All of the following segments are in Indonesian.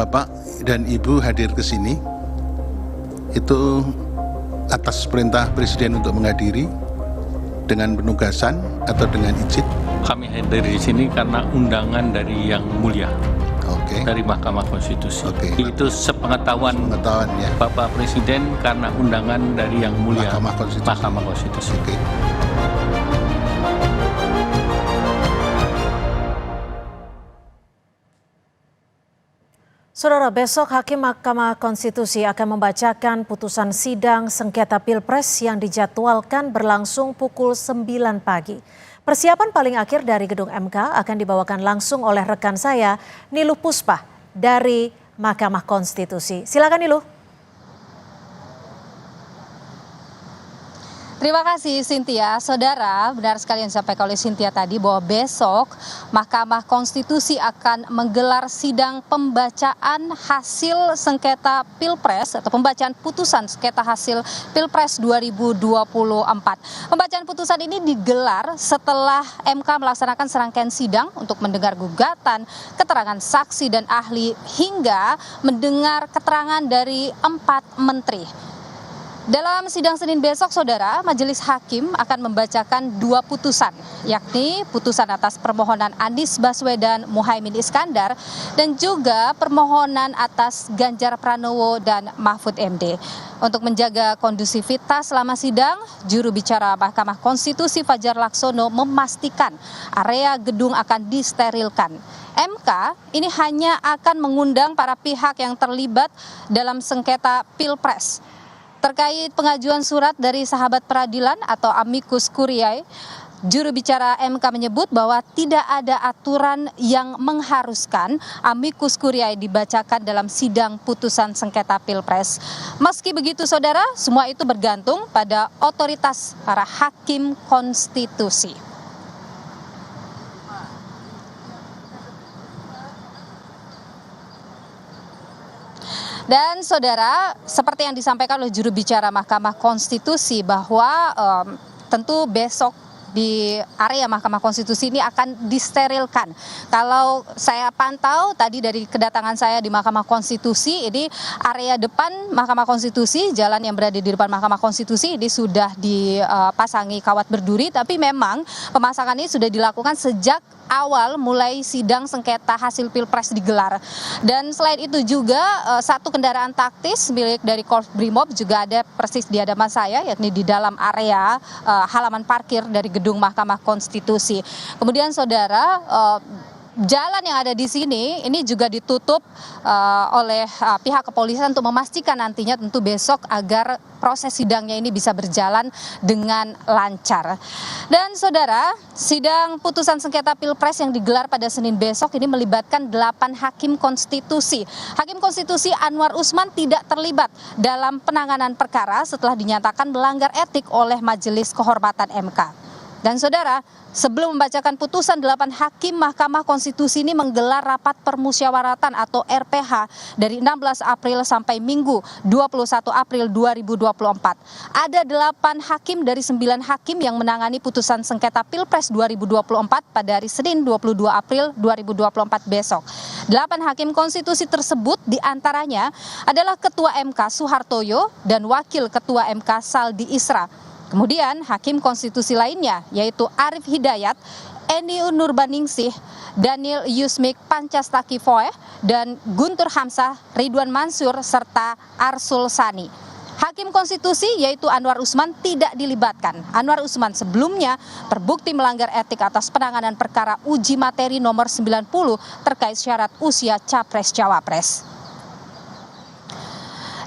Bapak dan Ibu hadir ke sini itu atas perintah Presiden untuk menghadiri dengan penugasan atau dengan izin? Kami hadir di sini karena undangan dari Yang Mulia, dari Mahkamah Konstitusi. Itu sepengetahuan ya. Bapak Presiden karena undangan dari Yang Mulia Mahkamah Konstitusi. Saudara, besok Hakim Mahkamah Konstitusi akan membacakan putusan sidang sengketa Pilpres yang dijadwalkan berlangsung pukul 9 pagi. Persiapan paling akhir dari gedung MK akan dibawakan langsung oleh rekan saya, Niluh Puspa dari Mahkamah Konstitusi. Silakan Niluh. Terima kasih Cynthia. Saudara, benar sekali yang disampaikan oleh Cynthia tadi bahwa besok Mahkamah Konstitusi akan menggelar sidang pembacaan hasil sengketa Pilpres atau pembacaan putusan sengketa hasil Pilpres 2024. Pembacaan putusan ini digelar setelah MK melaksanakan serangkaian sidang untuk mendengar gugatan, keterangan saksi dan ahli hingga mendengar keterangan dari 4 menteri. Dalam sidang Senin besok, Saudara, Majelis Hakim akan membacakan 2 putusan, yakni putusan atas permohonan Anies Baswedan Muhaimin Iskandar dan juga permohonan atas Ganjar Pranowo dan Mahfud MD. Untuk menjaga kondusivitas selama sidang, juru bicara Mahkamah Konstitusi Fajar Laksono memastikan area gedung akan disterilkan. MK ini hanya akan mengundang para pihak yang terlibat dalam sengketa Pilpres. Terkait pengajuan surat dari sahabat peradilan atau amicus curiae, juru bicara MK menyebut bahwa tidak ada aturan yang mengharuskan amicus curiae dibacakan dalam sidang putusan sengketa Pilpres. Meski begitu, Saudara, semua itu bergantung pada otoritas para hakim konstitusi. Dan Saudara, seperti yang disampaikan oleh juru bicara Mahkamah Konstitusi bahwa tentu besok di area Mahkamah Konstitusi ini akan disterilkan. Kalau saya pantau tadi dari kedatangan saya di Mahkamah Konstitusi, ini area depan Mahkamah Konstitusi, jalan yang berada di depan Mahkamah Konstitusi ini sudah dipasangi kawat berduri, tapi memang pemasangan ini sudah dilakukan sejak awal mulai sidang sengketa hasil Pilpres digelar. Dan selain itu juga satu kendaraan taktis milik dari Korps Brimob juga ada persis di hadapan saya, yakni di dalam area halaman parkir dari gedung Mahkamah Konstitusi. Kemudian Saudara, jalan yang ada di sini ini juga ditutup oleh pihak kepolisian untuk memastikan nantinya tentu besok agar proses sidangnya ini bisa berjalan dengan lancar. Dan Saudara, sidang putusan sengketa Pilpres yang digelar pada Senin besok ini melibatkan 8 hakim konstitusi. Hakim konstitusi Anwar Usman tidak terlibat dalam penanganan perkara setelah dinyatakan melanggar etik oleh Majelis Kehormatan MK. Dan Saudara, sebelum membacakan putusan, 8 hakim Mahkamah Konstitusi ini menggelar rapat permusyawaratan atau RPH dari 16 April sampai Minggu 21 April 2024. Ada 8 hakim dari 9 hakim yang menangani putusan sengketa Pilpres 2024 pada hari Senin 22 April 2024 besok. 8 hakim konstitusi tersebut diantaranya adalah Ketua MK Suhartoyo dan Wakil Ketua MK Saldi Isra. Kemudian hakim konstitusi lainnya yaitu Arif Hidayat, Eni Nurbaningsih, Daniel Yusmik Pancastakifoe, dan Guntur Hamzah, Ridwan Mansur, serta Arsul Sani. Hakim konstitusi yaitu Anwar Usman tidak dilibatkan. Anwar Usman sebelumnya terbukti melanggar etik atas penanganan perkara uji materi nomor 90 terkait syarat usia Capres-Cawapres.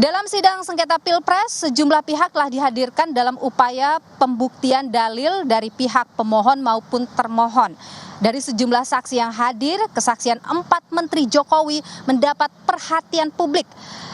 Dalam sidang sengketa Pilpres, sejumlah pihak telah dihadirkan dalam upaya pembuktian dalil dari pihak pemohon maupun termohon. Dari sejumlah saksi yang hadir, kesaksian 4 Menteri Jokowi mendapat perhatian publik.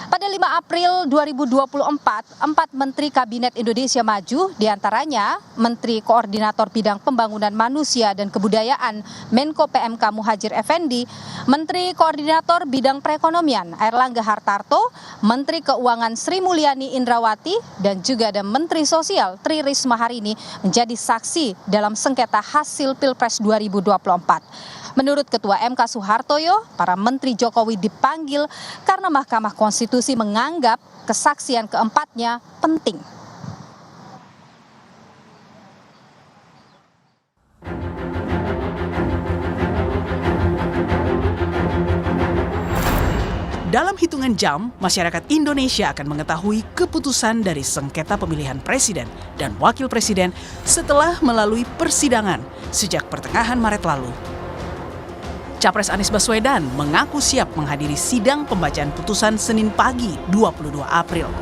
Pada 5 April 2024, 4 Menteri Kabinet Indonesia Maju, diantaranya Menteri Koordinator Bidang Pembangunan Manusia dan Kebudayaan Menko PMK Muhadjir Effendi, Menteri Koordinator Bidang Perekonomian Airlangga Hartarto, Menteri Keuangan Sri Mulyani Indrawati, dan juga ada Menteri Sosial Tri Risma hari ini menjadi saksi dalam sengketa hasil Pilpres 2024. Menurut Ketua MK Soehartoyo, para Menteri Jokowi dipanggil karena Mahkamah Konstitusi menganggap kesaksian keempatnya penting. Dalam hitungan jam, masyarakat Indonesia akan mengetahui keputusan dari sengketa pemilihan presiden dan wakil presiden setelah melalui persidangan sejak pertengahan Maret lalu. Capres Anies Baswedan mengaku siap menghadiri sidang pembacaan putusan Senin pagi 22 April.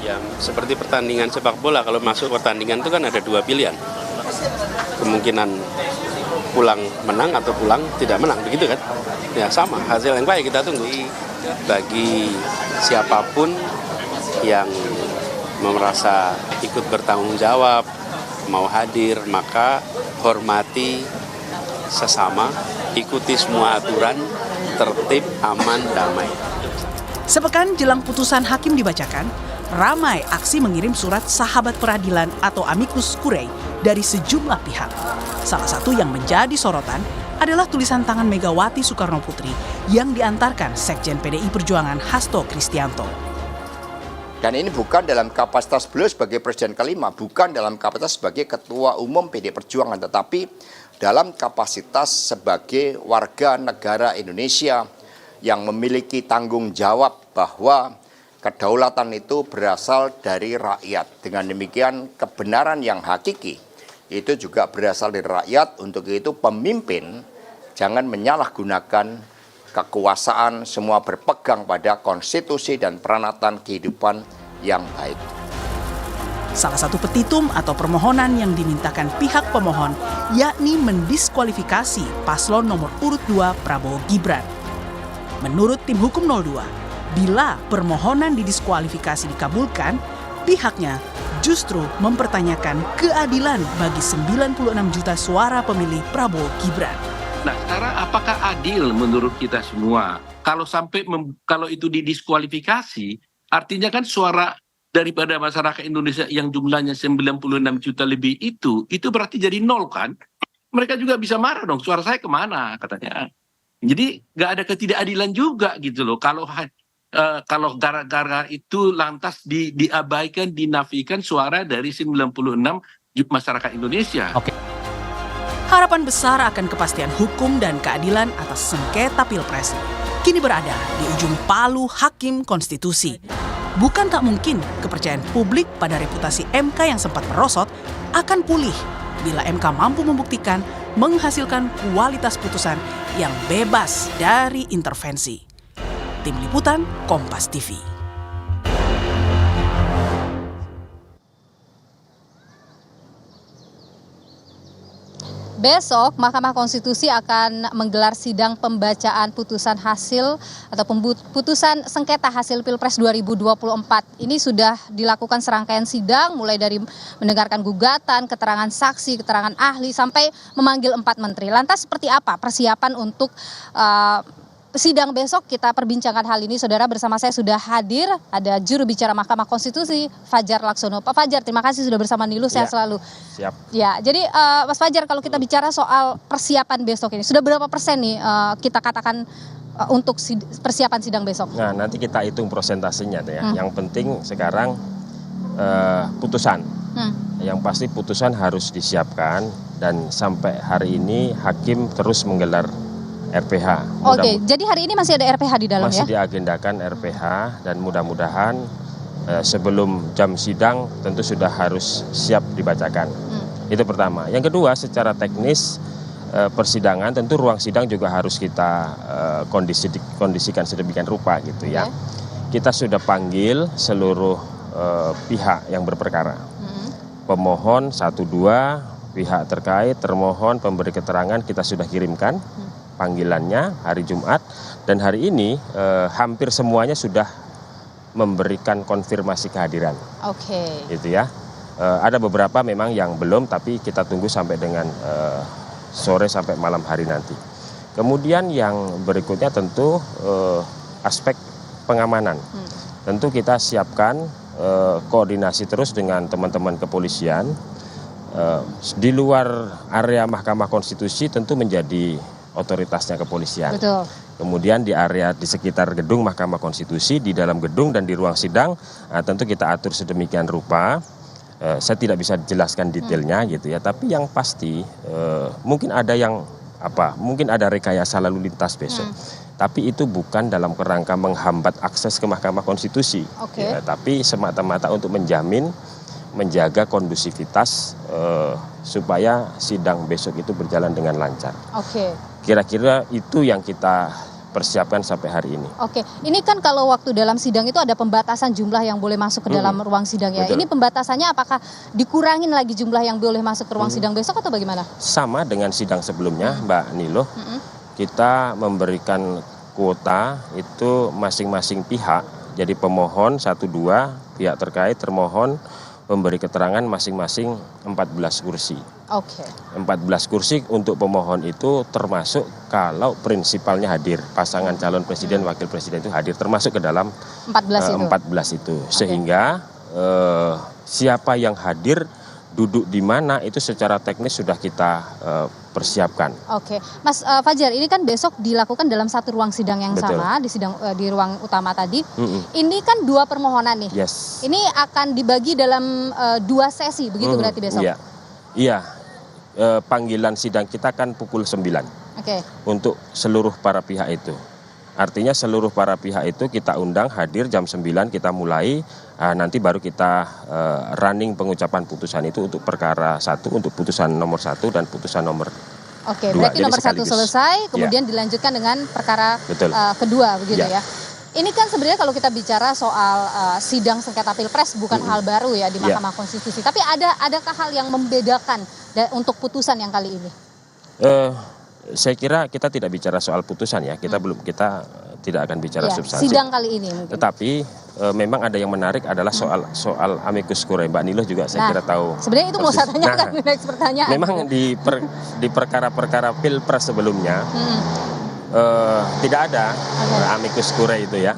Yang seperti pertandingan sepak bola, kalau masuk pertandingan itu kan ada dua pilihan. Kemungkinan pulang menang atau pulang tidak menang, begitu kan? Ya sama, hasil yang baik kita tunggu. Bagi siapapun yang merasa ikut bertanggung jawab, mau hadir, maka hormati sesama, ikuti semua aturan, tertib, aman, damai. Sepekan jelang putusan hakim dibacakan, ramai aksi mengirim surat sahabat peradilan atau amicus curiae dari sejumlah pihak. Salah satu yang menjadi sorotan adalah tulisan tangan Megawati Soekarno Putri yang diantarkan Sekjen PDI Perjuangan Hasto Kristianto. Dan ini bukan dalam kapasitas beliau sebagai Presiden kelima, bukan dalam kapasitas sebagai Ketua Umum PDI Perjuangan, tetapi dalam kapasitas sebagai warga negara Indonesia yang memiliki tanggung jawab bahwa kedaulatan itu berasal dari rakyat. Dengan demikian kebenaran yang hakiki itu juga berasal dari rakyat. Untuk itu pemimpin jangan menyalahgunakan kekuasaan, semua berpegang pada konstitusi dan peranatan kehidupan yang baik. Salah satu petitum atau permohonan yang dimintakan pihak pemohon yakni mendiskualifikasi paslon nomor urut 2 Prabowo Gibran. Menurut tim hukum 02, bila permohonan didiskualifikasi dikabulkan, pihaknya justru mempertanyakan keadilan bagi 96 juta suara pemilih Prabowo Gibran. Nah, sekarang apakah adil menurut kita semua? Kalau kalau itu didiskualifikasi, artinya kan suara daripada masyarakat Indonesia yang jumlahnya 96 juta lebih itu berarti jadi nol kan? Mereka juga bisa marah dong, suara saya kemana katanya. Jadi nggak ada ketidakadilan juga gitu loh. Kalau gara-gara itu lantas diabaikan, dinafikan suara dari 96 masyarakat Indonesia. Oke. Harapan besar akan kepastian hukum dan keadilan atas sengketa Pilpres kini berada di ujung palu Hakim Konstitusi. Bukan tak mungkin kepercayaan publik pada reputasi MK yang sempat merosot akan pulih bila MK mampu membuktikan menghasilkan kualitas putusan yang bebas dari intervensi. Tim Liputan Kompas TV. Besok, Mahkamah Konstitusi akan menggelar sidang pembacaan putusan hasil atau putusan sengketa hasil Pilpres 2024. Ini sudah dilakukan serangkaian sidang, mulai dari mendengarkan gugatan, keterangan saksi, keterangan ahli, sampai memanggil 4 menteri. Lantas seperti apa persiapan untuk sidang besok? Kita perbincangkan hal ini, saudara. Bersama saya sudah hadir, ada juru bicara Mahkamah Konstitusi, Fajar Laksono. Pak Fajar, terima kasih sudah bersama Nilu, sehat selalu. Siap. Ya, jadi Mas Fajar, kalau kita bicara soal persiapan besok ini, sudah berapa persen nih kita katakan untuk persiapan sidang besok? Nah, nanti kita hitung prosentasenya ya. Yang penting sekarang putusan. Yang pasti putusan harus disiapkan, dan sampai hari ini hakim terus menggelar RPH. Oke, jadi hari ini masih ada RPH di dalam masih ya? Masih diagendakan RPH, dan mudah-mudahan sebelum jam sidang tentu sudah harus siap dibacakan. Itu pertama. Yang kedua, secara teknis persidangan tentu ruang sidang juga harus kita kondisikan sedemikian rupa gitu ya. Kita sudah panggil seluruh pihak yang berperkara. Pemohon 1, 2, pihak terkait, termohon, pemberi keterangan kita sudah kirimkan panggilannya hari Jumat, dan hari ini hampir semuanya sudah memberikan konfirmasi kehadiran. Oke. Gitu ya. Ada beberapa memang yang belum, tapi kita tunggu sampai dengan sore sampai malam hari nanti. Kemudian yang berikutnya tentu aspek pengamanan. Tentu kita siapkan koordinasi terus dengan teman-teman kepolisian. Di luar area Mahkamah Konstitusi tentu menjadi otoritasnya kepolisian. Betul. Kemudian di area di sekitar gedung Mahkamah Konstitusi, di dalam gedung dan di ruang sidang, tentu kita atur sedemikian rupa. Saya tidak bisa jelaskan detailnya gitu ya, tapi yang pasti mungkin ada mungkin ada rekayasa lalu lintas besok. Tapi itu bukan dalam kerangka menghambat akses ke Mahkamah Konstitusi, ya, tapi semata-mata untuk menjaga kondusivitas supaya sidang besok itu berjalan dengan lancar. Kira-kira itu yang kita persiapkan sampai hari ini. Ini kan kalau waktu dalam sidang itu ada pembatasan jumlah yang boleh masuk ke dalam ruang sidang ya. Betul. Ini pembatasannya apakah dikurangin lagi jumlah yang boleh masuk ke ruang sidang besok atau bagaimana? Sama dengan sidang sebelumnya, Mbak Nilo. Kita memberikan kuota itu masing-masing pihak. Jadi pemohon 1-2, pihak terkait termohon memberi keterangan masing-masing 14 kursi. 14 kursi untuk pemohon itu termasuk kalau prinsipalnya hadir, pasangan calon presiden, wakil presiden itu hadir termasuk ke dalam 14 itu. Sehingga siapa yang hadir, duduk di mana itu secara teknis sudah kita persiapkan. Mas Fajar, ini kan besok dilakukan dalam satu ruang sidang yang sama, di ruang utama tadi. Ini kan 2 permohonan nih. Ini akan dibagi dalam 2 sesi, begitu berarti besok? Iya. Panggilan sidang kita kan pukul 9 untuk seluruh para pihak itu. Artinya seluruh para pihak itu kita undang hadir jam 9 kita mulai, nanti baru kita running pengucapan putusan itu untuk perkara 1, untuk putusan nomor 1 dan putusan nomor 2. Berarti nomor 1 selesai, kemudian dilanjutkan dengan perkara kedua, begitu ya. Ini kan sebenarnya kalau kita bicara soal sidang sengketa Pilpres bukan hal baru ya di Mahkamah Konstitusi. Tapi adakah hal yang membedakan untuk putusan yang kali ini? Saya kira kita tidak bicara soal putusan ya, kita tidak akan bicara substansi. Sidang kali ini mungkin. Tetapi memang ada yang menarik adalah soal amicus curiae. Mbak Nilo juga saya kira tahu. Sebenarnya itu mau saya tanyakan next pertanyaan. Memang di perkara-perkara Pilpres sebelumnya tidak ada amicus curiae itu ya.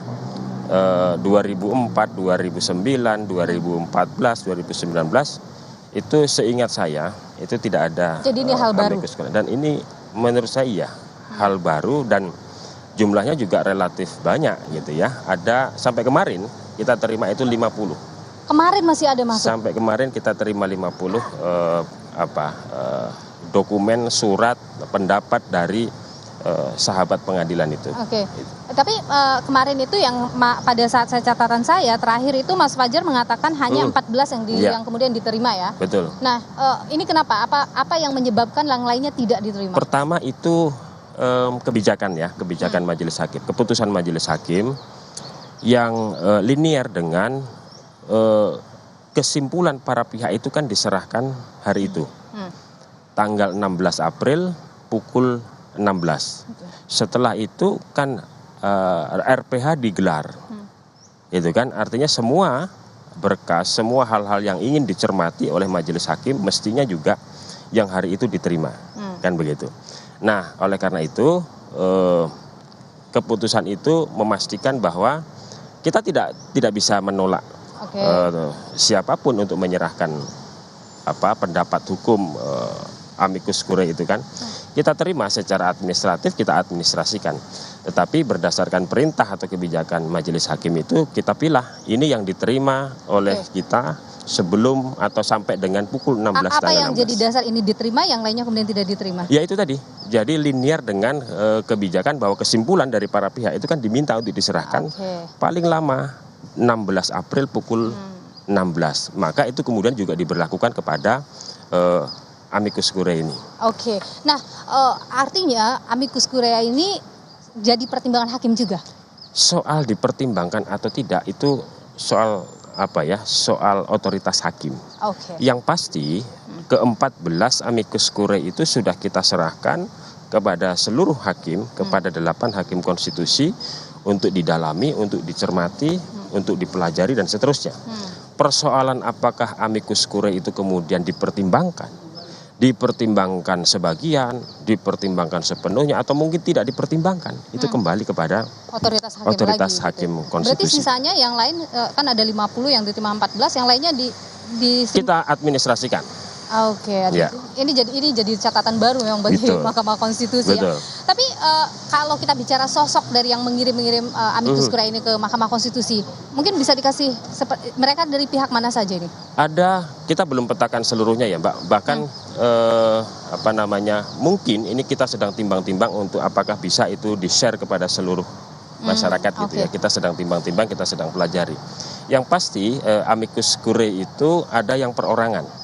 2004, 2009, 2014, 2019 itu seingat saya itu tidak ada. Jadi ini hal baru. Dan ini menurut saya hal baru dan jumlahnya juga relatif banyak gitu ya. Ada sampai kemarin kita terima itu 50. Kemarin masih ada masuk. Sampai kemarin kita terima 50 dokumen surat pendapat dari sahabat pengadilan itu. Tapi kemarin itu yang pada saat catatan saya terakhir itu Mas Fajar mengatakan hanya 14 yang kemudian diterima ya. Betul. Nah, ini kenapa? Apa yang menyebabkan yang lainnya tidak diterima? Pertama itu kebijakan majelis hakim, keputusan majelis hakim yang linear dengan kesimpulan para pihak itu kan diserahkan hari itu. Tanggal 16 April pukul 16. Setelah itu kan RPH digelar. Itu kan artinya semua berkas, semua hal-hal yang ingin dicermati oleh majelis hakim mestinya juga yang hari itu diterima. Kan begitu. Nah, oleh karena itu keputusan itu memastikan bahwa kita tidak bisa menolak siapapun untuk menyerahkan pendapat hukum amicus curiae itu kan. Kita terima secara administratif, kita administrasikan. Tetapi berdasarkan perintah atau kebijakan majelis hakim itu kita pilah ini yang diterima oleh kita sebelum atau sampai dengan pukul 16. Apa yang 16. Jadi dasar ini diterima, yang lainnya kemudian tidak diterima? Ya itu tadi. Jadi linear dengan kebijakan bahwa kesimpulan dari para pihak itu kan diminta untuk diserahkan paling lama 16 April pukul 16. Maka itu kemudian juga diberlakukan kepada amicus curiae ini. Nah artinya amicus curiae ini jadi pertimbangan hakim juga? Soal dipertimbangkan atau tidak itu soal soal otoritas hakim. Yang pasti ke-14 amicus curiae itu sudah kita serahkan kepada seluruh hakim, kepada 8 hakim konstitusi untuk didalami, untuk dicermati, untuk dipelajari dan seterusnya. Persoalan apakah amicus curiae itu kemudian dipertimbangkan sebagian, dipertimbangkan sepenuhnya, atau mungkin tidak dipertimbangkan. Itu kembali kepada otoritas hakim konstitusi. Berarti sisanya yang lain kan ada 50 yang diterima 14, yang lainnya di kita administrasikan. Oke, ini jadi catatan baru memang bagi Mahkamah Konstitusi ya. Tapi kalau kita bicara sosok dari yang mengirim amicus curiae ini ke Mahkamah Konstitusi, mungkin bisa dikasih mereka dari pihak mana saja ini? Ada, kita belum petakan seluruhnya ya Mbak. Bahkan mungkin ini kita sedang timbang-timbang untuk apakah bisa itu di-share kepada seluruh masyarakat gitu ya. Kita sedang timbang-timbang, kita sedang pelajari. Yang pasti amicus curiae itu ada yang perorangan.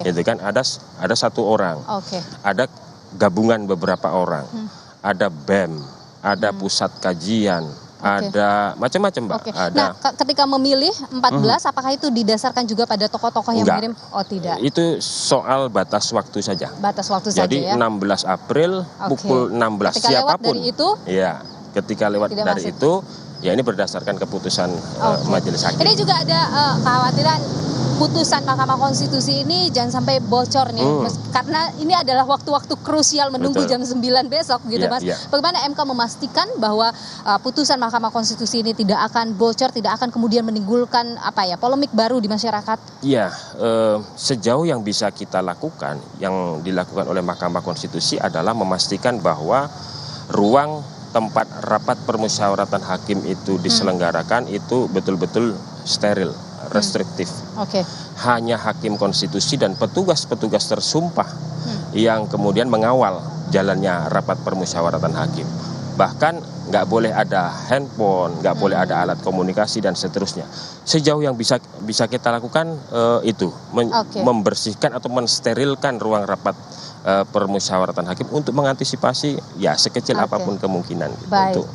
Gitu kan, ada satu orang, ada gabungan beberapa orang, ada BEM, ada pusat kajian, ada macam-macam Mbak. Nah, ketika memilih 14, apakah itu didasarkan juga pada tokoh-tokoh yang mengirim? Oh tidak. Itu soal batas waktu saja. Batas waktu Jadi, saja ya. 16 April pukul 16 ketika siapapun. Lewat dari itu? Ya, ketika lewat Tidak dari masuk. itu, ya ini berdasarkan keputusan majelis hakim. Ini juga ada kekhawatiran putusan Mahkamah Konstitusi ini jangan sampai bocor nih, karena ini adalah waktu-waktu krusial menunggu jam 9 besok gitu Mas. Bagaimana MK memastikan bahwa putusan Mahkamah Konstitusi ini tidak akan bocor, tidak akan kemudian menimbulkan polemik baru di masyarakat? Iya, sejauh yang bisa kita lakukan, yang dilakukan oleh Mahkamah Konstitusi adalah memastikan bahwa ruang tempat rapat permusyawaratan hakim itu diselenggarakan itu betul-betul steril, restriktif. Hanya hakim konstitusi dan petugas-petugas tersumpah yang kemudian mengawal jalannya rapat permusyawaratan hakim. Bahkan nggak boleh ada handphone, nggak boleh ada alat komunikasi dan seterusnya. Sejauh yang bisa kita lakukan itu membersihkan atau mensterilkan ruang rapat permusyawaratan hakim untuk mengantisipasi ya sekecil apapun kemungkinan untuk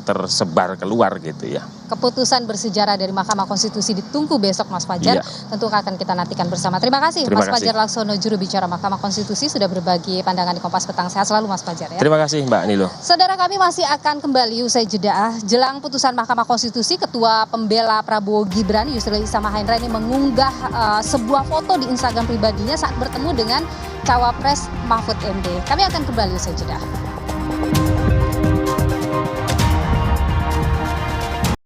tersebar keluar gitu ya. Keputusan bersejarah dari Mahkamah Konstitusi ditunggu besok Mas Fajar. Tentu akan kita nantikan bersama. Terima kasih Mas Fajar Laksono, juru bicara Mahkamah Konstitusi, sudah berbagi pandangan di Kompas Petang. Sehat selalu Mas Fajar ya. Terima kasih Mbak Nilo. Saudara, kami masih akan kembali usai jeda. Jelang putusan Mahkamah Konstitusi, Ketua Pembela Prabowo Gibran Yusril Iza Mahendra ini mengunggah sebuah foto di Instagram pribadinya saat bertemu dengan Cawapres Mahfud MD. Kami akan kembali usai jeda.